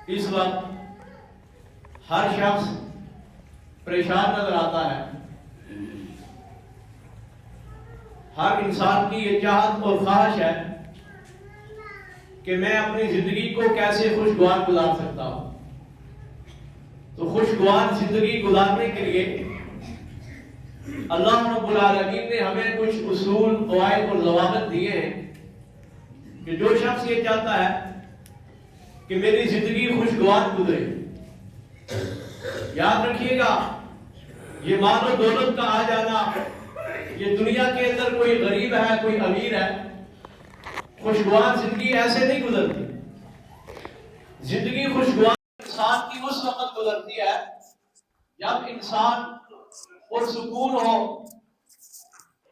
اس وقت ہر شخص پریشان نظر آتا ہے. ہر انسان کی یہ چاہت اور خواہش ہے کہ میں اپنی زندگی کو کیسے خوشگوار گزار سکتا ہوں. تو خوشگوار زندگی گزارنے کے لیے اللہ رب العالمین نے ہمیں کچھ اصول، قواعد اور ضوابط دیے ہیں کہ جو شخص یہ چاہتا ہے کہ میری زندگی خوشگوار گزرے، یاد رکھیے گا یہ مال و دولت کا آ جانا، یہ دنیا کے اندر کوئی غریب ہے کوئی امیر ہے، خوشگوار زندگی ایسے نہیں گزرتی. زندگی خوشگوار انسان کی اس وقت گزرتی ہے جب انسان پرسکون ہو،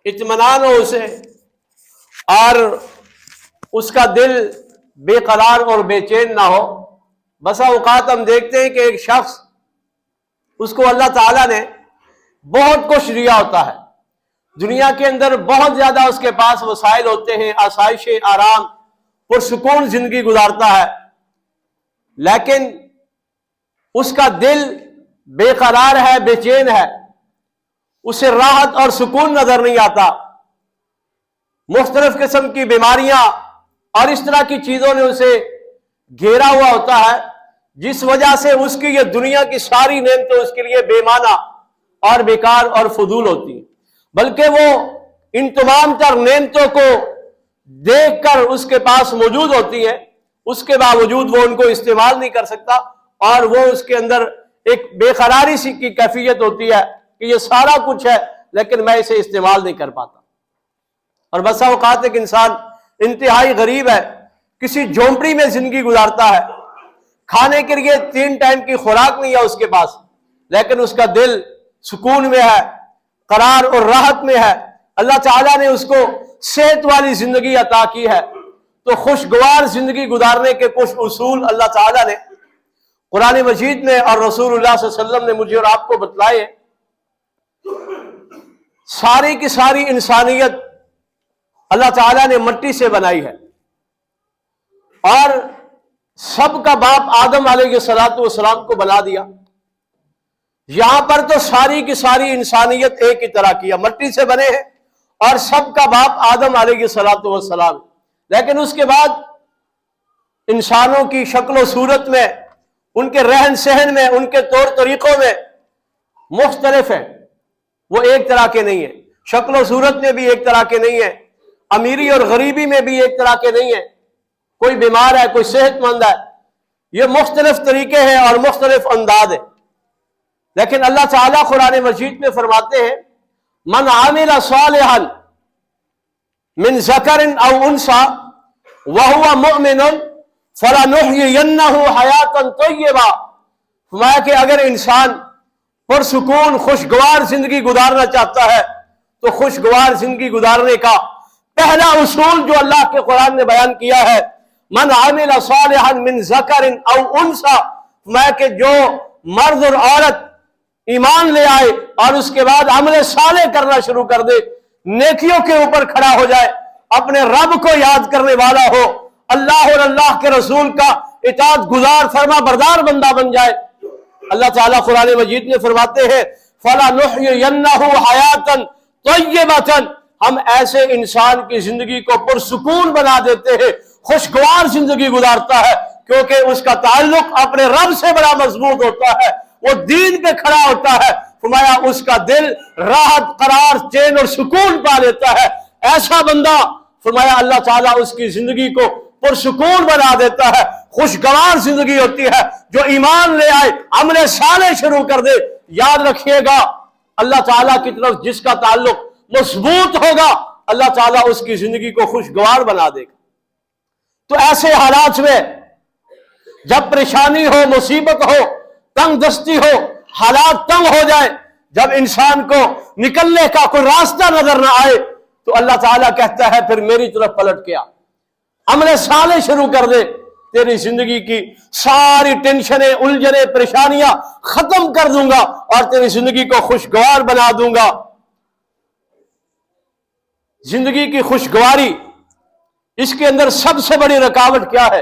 اطمینان ہو اسے، اور اس کا دل بے قرار اور بے چین نہ ہو. بسا اوقات ہم دیکھتے ہیں کہ ایک شخص، اس کو اللہ تعالیٰ نے بہت کچھ دیا ہوتا ہے، دنیا کے اندر بہت زیادہ اس کے پاس وسائل ہوتے ہیں، آسائشیں، آرام، پرسکون زندگی گزارتا ہے، لیکن اس کا دل بے قرار ہے، بے چین ہے، اسے راحت اور سکون نظر نہیں آتا. مختلف قسم کی بیماریاں اور اس طرح کی چیزوں نے اسے گھیرا ہوا ہوتا ہے، جس وجہ سے اس کی یہ دنیا کی ساری نعمتیں اس کے لیے بے معنی اور بیکار اور فضول ہوتی ہیں. بلکہ وہ ان تمام تر نعمتوں کو دیکھ کر اس کے پاس موجود ہوتی ہیں، اس کے باوجود وہ ان کو استعمال نہیں کر سکتا، اور وہ اس کے اندر ایک بے قراری سی کی کیفیت ہوتی ہے کہ یہ سارا کچھ ہے لیکن میں اسے استعمال نہیں کر پاتا. اور بسا اوقات ایک انسان انتہائی غریب ہے، کسی جھونپڑی میں زندگی گزارتا ہے، کھانے کے لیے 3 ٹائم کی خوراک نہیں ہے اس کے پاس، لیکن اس کا دل سکون میں ہے، قرار اور راحت میں ہے. اللہ تعالیٰ نے اس کو صحت والی زندگی عطا کی ہے. تو خوشگوار زندگی گزارنے کے کچھ اصول اللہ تعالیٰ نے قرآن مجید میں اور رسول اللہ صلی اللہ علیہ وسلم نے مجھے اور آپ کو بتلائے. ساری کی ساری انسانیت اللہ تعالیٰ نے مٹی سے بنائی ہے، اور سب کا باپ آدم علیہ السلام کو بنا دیا. یہاں پر تو ساری کی ساری انسانیت ایک ہی طرح کی ہے، مٹی سے بنے ہیں، اور سب کا باپ آدم علیہ السلام. لیکن اس کے بعد انسانوں کی شکل و صورت میں، ان کے رہن سہن میں، ان کے طور طریقوں میں مختلف ہیں. وہ ایک طرح کے نہیں ہیں، شکل و صورت میں بھی ایک طرح کے نہیں ہیں، امیری اور غریبی میں بھی ایک طرح کے نہیں ہیں. کوئی بیمار ہے، کوئی صحت مند ہے. یہ مختلف طریقے ہیں اور مختلف انداز ہیں. لیکن اللہ تعالیٰ قرآن مجید میں فرماتے ہیں من عامل صالحا من ذکر او انثى وهو مؤمن فلنحيينه حیاتا طیبہ. فرمایا کہ اگر انسان پرسکون خوشگوار زندگی گزارنا چاہتا ہے تو خوشگوار زندگی گزارنے کا پہلا اصول جو اللہ کے قرآن نے بیان کیا ہے، من عامل صالحا من ذکر او انثى، فرمایا کہ جو مرد اور عورت ایمان لے آئے اور اس کے بعد عمل صالح کرنا شروع کر دے، نیکیوں کے اوپر کھڑا ہو جائے، اپنے رب کو یاد کرنے والا ہو، اللہ اور اللہ کے رسول کا اطاعت گزار فرما بردار بندہ بن جائے. اللہ تعالیٰ قرآن مجید میں فرماتے ہیں فَلَنُحْيِيَنَّهُ حَيَاةً طَيِّبَةً، ہم ایسے انسان کی زندگی کو پرسکون بنا دیتے ہیں، خوشگوار زندگی گزارتا ہے، کیونکہ اس کا تعلق اپنے رب سے بڑا مضبوط ہوتا ہے، وہ دین پہ کھڑا ہوتا ہے. فرمایا اس کا دل راحت، قرار، چین اور سکون پا لیتا ہے. ایسا بندہ فرمایا اللہ تعالیٰ اس کی زندگی کو پرسکون بنا دیتا ہے. خوشگوار زندگی ہوتی ہے جو ایمان لے آئے، عمل صالح شروع کر دے. یاد رکھیے گا اللہ تعالیٰ کی طرف جس کا تعلق مضبوط ہوگا، اللہ تعالیٰ اس کی زندگی کو خوشگوار بنا دے گا. تو ایسے حالات میں جب پریشانی ہو، مصیبت ہو، تنگ دستی ہو، حالات تنگ ہو جائے، جب انسان کو نکلنے کا کوئی راستہ نظر نہ آئے، تو اللہ تعالیٰ کہتا ہے پھر میری طرف پلٹ کے آ، عمل صالح شروع کر دے، تیری زندگی کی ساری ٹینشنیں، الجھنیں، پریشانیاں ختم کر دوں گا اور تیری زندگی کو خوشگوار بنا دوں گا. زندگی کی خوشگواری، اس کے اندر سب سے بڑی رکاوٹ کیا ہے؟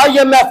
IMF,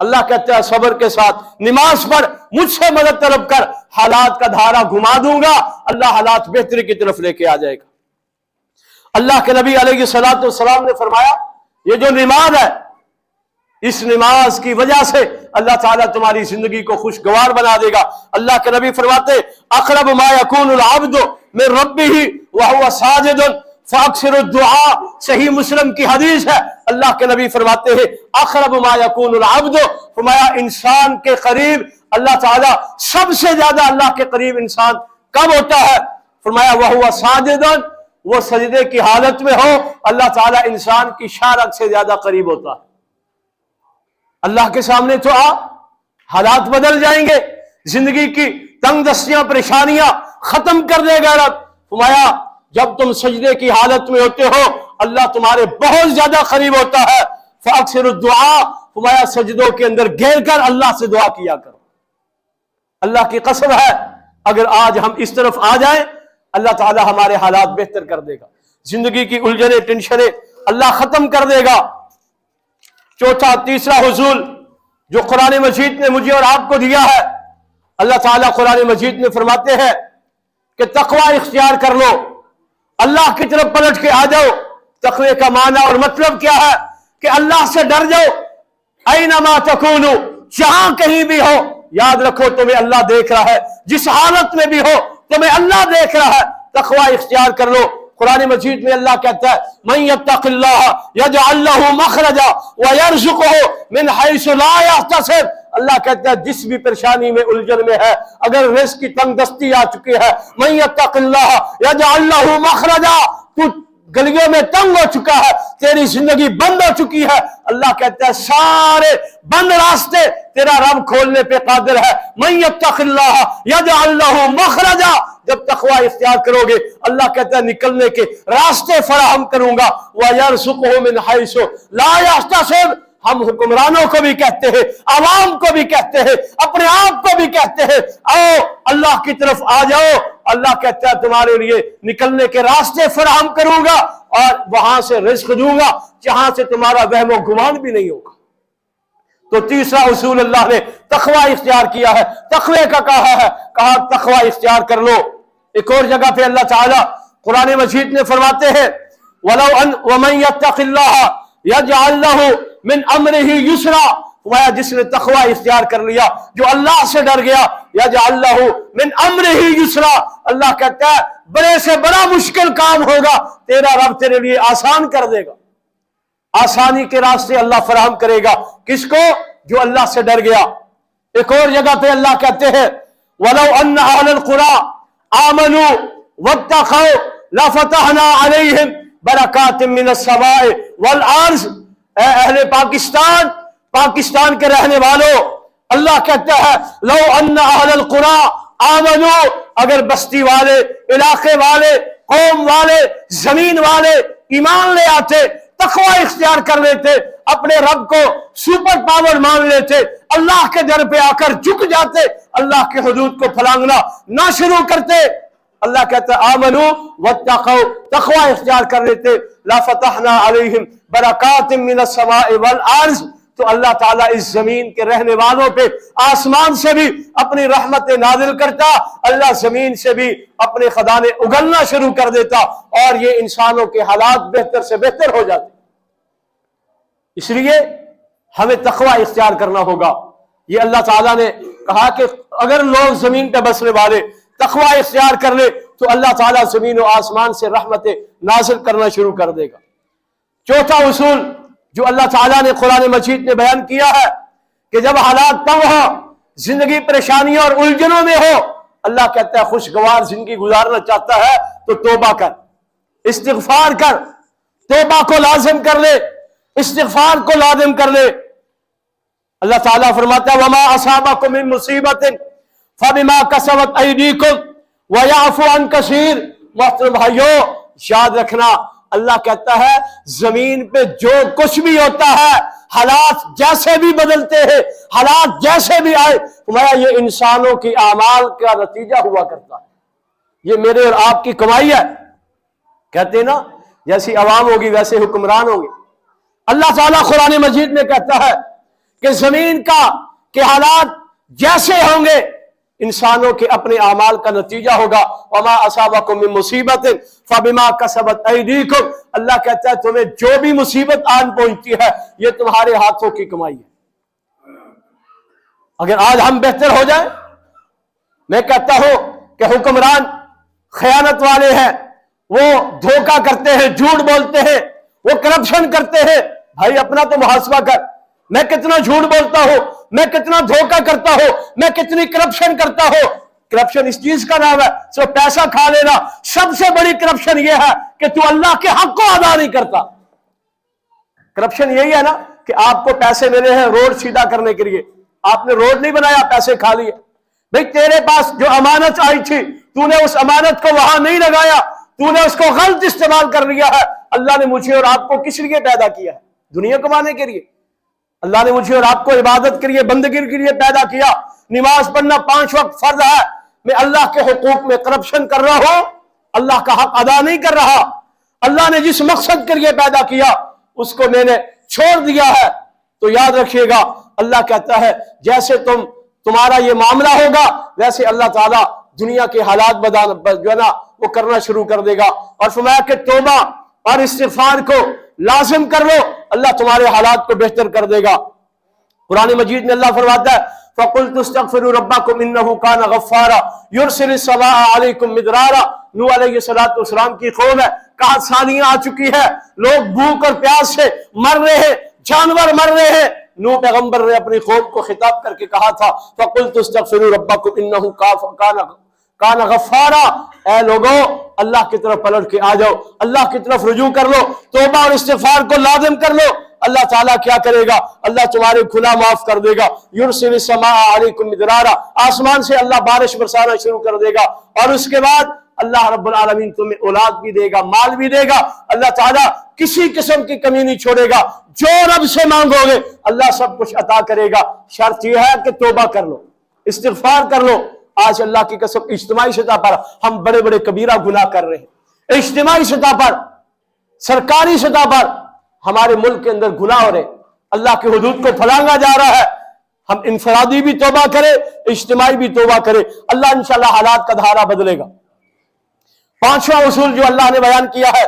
اللہ کہتا ہے صبر کے ساتھ نماز پڑھ، مجھ سے مدد طلب کر، حالات کا دھارا گھما دوں گا، اللہ حالات بہتری کی طرف لے کے آ جائے گا۔ اللہ کے نبی علیہ الصلوۃ والسلام نے فرمایا یہ جو نماز ہے، اس نماز کی وجہ سے اللہ تعالیٰ تمہاری زندگی کو خوشگوار بنا دے گا۔ اللہ کے نبی فرماتے اقرب ما یکون العبد من ربہ وہو ساجد فاکثر الدعاء، صحیح مسلم کی حدیث ہے۔ اللہ کے نبی فرماتے ہیں اقرب ما یکون العبد، فرمایا انسان کے قریب اللہ تعالیٰ سب سے زیادہ اللہ کے قریب انسان کب ہوتا ہے؟ فرمایا وہو ساجد، وہ سجدے کی حالت میں ہو، اللہ تعالیٰ انسان کی شارک سے زیادہ قریب ہوتا ہے۔ اللہ کے سامنے تو حالات بدل جائیں گے، زندگی کی تنگ دستیاں پریشانیاں ختم کر دے گا رب۔ فرمایا جب تم سجدے کی حالت میں ہوتے ہو اللہ تمہارے بہت زیادہ قریب ہوتا ہے۔ فاکثر الدعاء، فرمایا سجدوں کے اندر گر کر اللہ سے دعا کیا کرو۔ اللہ کی قسم ہے اگر آج ہم اس طرف آ جائیں اللہ تعالی ہمارے حالات بہتر کر دے گا، زندگی کی الجھنیں ٹینشنیں اللہ ختم کر دے گا۔ چوتھا تیسرا حصول جو قرآن مجید نے مجھے اور آپ کو دیا ہے، اللہ تعالیٰ قرآن مجید میں فرماتے ہیں کہ تقوی اختیار کر لو، اللہ کی طرف پلٹ کے آ جاؤ۔ تقوی کا معنی اور مطلب کیا ہے کہ اللہ سے ڈر جاؤ۔ اینما تکونو، جہاں کہیں بھی ہو یاد رکھو تمہیں اللہ دیکھ رہا ہے، جس حالت میں بھی ہو تمہیں اللہ دیکھ رہا ہے۔ تقوی اختیار کر لو۔ قرآن مجید میں اللہ کہتا ہے من یتق اللہ یجعل لہ مخرجا ویرزقہ من حیث لا یحتسب، اللہ کہتا ہے جس بھی پریشانی میں الجھن میں ہے، اگر رزق کی تنگ دستی آ چکی ہے، من یتق اللہ یجعل لہ مخرجا، تو گلیوں میں تنگ ہو چکا ہے، تیری زندگی بند ہو چکی ہے، اللہ کہتا ہے سارے بند راستے تیرا رب کھولنے پہ قادر ہے۔ من یتق اللہ یجعل لہ مخرجا، جب تقوی اختیار کرو گے اللہ کہتا ہے نکلنے کے راستے فراہم کروں گا۔ وَيَرْزُقْهُ مِنْ حَيْثُ لَا يَحْتَسِبُ، ہم حکمرانوں کو بھی کہتے ہیں، عوام کو بھی کہتے ہیں، اپنے آپ کو بھی کہتے ہیں آؤ اللہ کی طرف آ جاؤ۔ اللہ کہتا ہے تمہارے لیے نکلنے کے راستے فراہم کروں گا اور وہاں سے رزق دوں گا جہاں سے تمہارا وہم و گمان بھی نہیں ہوگا۔ تو تیسرا اصول اللہ نے تقوی اختیار کیا ہے، تقوی کا کہا ہے، کہا تقوی اختیار کر لو۔ ایک اور جگہ پہ اللہ تعالیٰ قرآن مجید میں فرماتے ہیں وَمَن يَتَّقِ اللَّهَ يَجْعَل لَّهُ مِنْ أَمْرِهِ يُسْرًا، فرمایا جس نے تقوی اختیار کر لیا، جو اللہ سے ڈر گیا، يَجْعَل لَّهُ مِنْ أَمْرِهِ يُسْرًا، اللہ کہتا ہے بڑے سے بڑا مشکل کام ہوگا تیرا رب تیرے لیے آسان کر دے گا۔ آسانی کے راستے اللہ فراہم کرے گا، کس کو؟ جو اللہ سے ڈر گیا۔ ایک اور جگہ پہ اللہ کہتے ہیں وَلَوْ أَنَّ أَهْلَ الْقُرَىٰ آمَنُوا وَاتَّقَوْا لَفَتَحْنَا عَلَيْهِمْ بَرَكَاتٍ مِّنَ السَّمَاءِ وَالْأَرْضِ، اے اہل پاکستان، پاکستان کے رہنے والوں، اللہ کہتا ہے لَوْ أَنَّ أَهْلَ الْقُرَىٰ آمَنُوا، اگر بستی والے، علاقے والے، قوم والے، زمین والے ایمان لے آتے، تقوی اختیار کر لیتے، اپنے رب کو سپر پاور مان لیتے، اللہ کے در پہ آ کر جھک جاتے، اللہ کے حدود کو پھلانگنا نہ شروع کرتے، اللہ کہتا ہے آمنو واتقوا، تقوی اختیار کر لیتے، لفتحنا علیہم برکات من السماء والارض، تو اللہ تعالیٰ اس زمین کے رہنے والوں پہ آسمان سے بھی اپنی رحمت نازل کرتا، اللہ زمین سے بھی اپنے خزانے اگلنا شروع کر دیتا اور یہ انسانوں کے حالات بہتر سے بہتر ہو جاتے۔ اس لیے ہمیں تقوی اختیار کرنا ہوگا۔ یہ اللہ تعالیٰ نے کہا کہ اگر لوگ زمین پہ بسنے والے تقوی اختیار کر لے تو اللہ تعالیٰ زمین و آسمان سے رحمت نازل کرنا شروع کر دے گا۔ چوتھا اصول جو اللہ تعالیٰ نے قرآن مجید میں بیان کیا ہے کہ جب حالات تنگ ہو، زندگی پریشانیوں اور الجھنوں میں ہو، اللہ کہتا ہے خوشگوار زندگی گزارنا چاہتا ہے تو توبہ کر، استغفار کر، توبہ کو لازم کر لے، استغفار کو لازم کر لے۔ اللہ تعالیٰ فرماتا ہے وَمَا أَصَابَكُم مِّن مُّصِيبَةٍ فَبِمَا كَسَبَتْ أَيْدِيكُمْ وَيَعْفُو عَن كَثِيرٍ، محترم بھائیو یاد رکھنا اللہ کہتا ہے زمین پہ جو کچھ بھی ہوتا ہے، حالات جیسے بھی بدلتے ہیں، حالات جیسے بھی آئے، تمہارا یہ انسانوں کی اعمال کا نتیجہ ہوا کرتا ہے، یہ میرے اور آپ کی کمائی ہے۔ کہتے ہیں نا جیسی عوام ہوگی ویسے حکمران ہوں گے۔ اللہ تعالیٰ قرآن مجید میں کہتا ہے کہ زمین کے حالات جیسے ہوں گے انسانوں کے اپنے اعمال کا نتیجہ ہوگا. وما اصابکم من مصیبت فبما کسبت ایدیکم، اللہ کہتا ہے تمہیں جو بھی مصیبت آن پہنچتی ہے یہ تمہارے ہاتھوں کی کمائی ہے. اگر آج ہم بہتر ہو جائیں، میں کہتا ہوں کہ حکمران خیانت والے ہیں، وہ دھوکہ کرتے ہیں، جھوٹ بولتے ہیں، وہ کرپشن کرتے ہیں، بھائی اپنا تو محاسبہ کر. میں کتنا جھوٹ بولتا ہوں، میں کتنا دھوکہ کرتا ہوں، میں کتنی کرپشن کرتا ہوں. کرپشن اس چیز کا نام ہے صرف پیسہ کھا لینا. سب سے بڑی کرپشن یہ ہے کہ تو اللہ کے حق کو ادا نہیں کرتا. کرپشن یہی ہے نا کہ آپ کو پیسے ملے ہیں روڈ سیدھا کرنے کے لیے، آپ نے روڈ نہیں بنایا، پیسے کھا لیے. بھئی تیرے پاس جو امانت آئی تھی تو نے اس امانت کو وہاں نہیں لگایا، تو نے اس کو غلط استعمال کر لیا ہے. اللہ نے مجھے اور آپ کو کس لیے پیدا کیا ہے؟ دنیا کمانے کے لیے. اللہ نے مجھے اور آپ کو عبادت کے لیے، بندگی کے لیے پیدا کیا. نماز پڑھنا 5 وقت فرض ہے. میں اللہ کے حقوق میں کرپشن کر رہا ہوں، اللہ کا حق ادا نہیں کر رہا. اللہ نے جس مقصد کے لیے پیدا کیا اس کو میں نے چھوڑ دیا ہے. تو یاد رکھیے گا اللہ کہتا ہے جیسے تمہارا یہ معاملہ ہوگا ویسے اللہ تعالیٰ دنیا کے حالات جو ہے نا وہ کرنا شروع کر دے گا. اور فرمایا کہ توبہ اور استغفار کو لازم کر لو، اللہ تمہارے حالات کو بہتر کر دے گا. قرآن مجید میں اللہ فرماتا ہے فَقُلْتُ اسْتَغْفِرُوا رَبَّكُمْ إِنَّهُ كَانَ غَفَّارًا يُرْسِلِ السَّمَاءَ عَلَيْكُمْ مِدْرَارًا. نوح علیہ السلام کی قوم ہے، کہاں سالیاں آ چکی ہے، لوگ بھوک اور پیاس سے مر رہے ہیں، جانور مر رہے ہیں. نوح پیغمبر نے اپنی قوم کو خطاب کر کے کہا تھا فَقُلْتُ اسْتَغْفِرُوا رَبَّكُمْ إِنَّهُ کان غفارا، اے لوگوں اللہ کی طرف پلٹ کے آ جاؤ، اللہ کی طرف رجوع کر لو، توبہ اور استغفار کو لازم کر لو. اللہ تعالیٰ کیا کرے گا؟ اللہ تمہارے گناہ معاف کر دے گا. یرسل السماء علیکم مدرارا، آسمان سے اللہ بارش برسانا شروع کر دے گا. اور اس کے بعد اللہ رب العالمین تمہیں اولاد بھی دے گا، مال بھی دے گا. اللہ تعالیٰ کسی قسم کی کمی نہیں چھوڑے گا. جو رب سے مانگو گے اللہ سب کچھ عطا کرے گا. شرط یہ ہے کہ توبہ کر لو، استغفار کر لو. آج اللہ کی قسم اجتماعی سطح پر ہم بڑے بڑے کبیرہ گناہ کر رہے ہیں. اجتماعی سطح پر، سرکاری سطح پر ہمارے ملک کے اندر گناہ ہو رہے، اللہ کی حدود کو پھلانگا جا رہا ہے. ہم انفرادی بھی توبہ کرے، اجتماعی بھی توبہ کرے، اللہ انشاءاللہ حالات کا دھارا بدلے گا. 5واں اصول جو اللہ نے بیان کیا ہے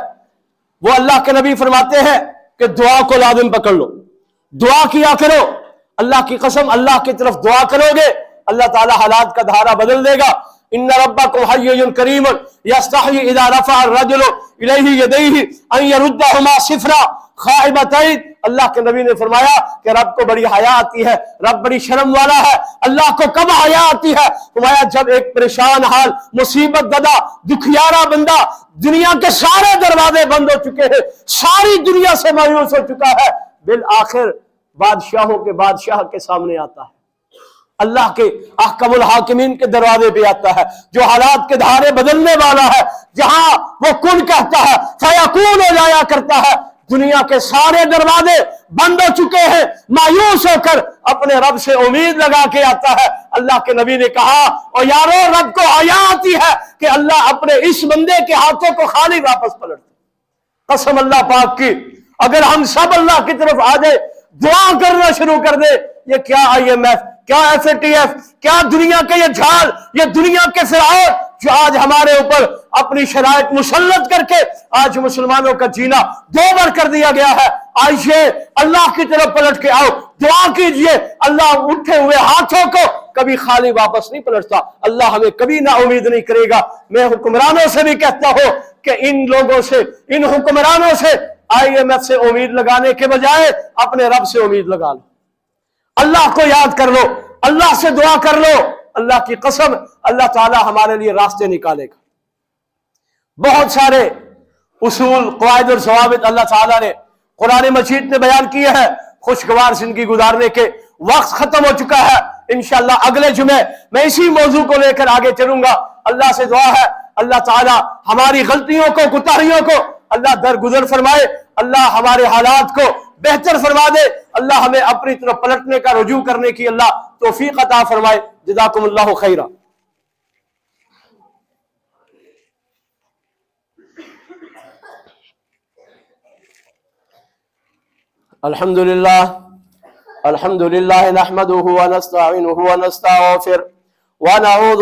وہ اللہ کے نبی فرماتے ہیں کہ دعا کو لازم پکڑ لو، دعا کیا کرو. اللہ کی قسم اللہ کی طرف دعا کرو گے اللہ تعالی حالات کا دھارا بدل دے گا. ان ربکم حی کریم یستحی اذا رفع الرجل الیہ یدیہ ان یردہما صفرا خائبتین. اللہ کے نبی نے فرمایا کہ رب کو بڑی حیا آتی ہے، رب بڑی شرم والا ہے. اللہ کو کب حیا آتی ہے؟ فرمایا جب ایک پریشان حال، مصیبت زدہ، دکھیارا بندہ، دنیا کے سارے دروازے بند ہو چکے ہیں، ساری دنیا سے مایوس ہو چکا ہے، بالآخر بادشاہوں کے بادشاہ کے سامنے آتا ہے، اللہ کے احکم الحاکمین کے دروازے پہ آتا ہے، جو حالات کے دھارے بدلنے والا ہے. جہاں وہ کن کہتا ہے فیکون ہو جایا کرتا ہے. دنیا کے سارے دروازے بند ہو چکے ہیں، مایوس ہو کر اپنے رب سے امید لگا کے آتا ہے. اللہ کے نبی نے کہا اور یارو رب کو حیا آتی ہے کہ اللہ اپنے اس بندے کے ہاتھوں کو خالی واپس پلٹتے. قسم اللہ پاک کی اگر ہم سب اللہ کی طرف آ جائے، دعا کرنا شروع کر دے، یہ کیا IMF، کیا FATF، کیا دنیا کے یہ جھال، یہ دنیا کے فرعون جو آج ہمارے اوپر اپنی شرائط مسلط کر کے آج مسلمانوں کا جینا دوبر کر دیا گیا ہے. آئیے اللہ کی طرف پلٹ کے آؤ، دعا کیجئے. اللہ اٹھے ہوئے ہاتھوں کو کبھی خالی واپس نہیں پلٹتا. اللہ ہمیں کبھی نا امید نہیں کرے گا. میں حکمرانوں سے بھی کہتا ہوں کہ ان لوگوں سے، ان حکمرانوں سے IMF سے امید لگانے کے بجائے اپنے رب سے امید لگا لو. اللہ کو یاد کر لو، اللہ سے دعا کر لو. اللہ کی قسم اللہ تعالی ہمارے لیے راستے نکالے گا. بہت سارے اصول، قواعد اور ضوابط اللہ تعالیٰ نے قرآن مجید میں بیان کیے ہیں. خوشگوار زندگی گزارنے کے وقت ختم ہو چکا ہے. انشاءاللہ اگلے جمعے میں اسی موضوع کو لے کر آگے چلوں گا. اللہ سے دعا ہے اللہ تعالیٰ ہماری غلطیوں کو، کوتاہیوں کو اللہ درگزر فرمائے، اللہ ہمارے حالات کو بہتر فرما دے، اللہ ہمیں اپنی طرف پلٹنے کا، رجوع کرنے کی اللہ توفیق عطا فرمائے. جزاکم اللہ خیرہ. الحمدللہ الحمدللہ نحمدہ ونستعینہ ونستغفرہ ونعوذ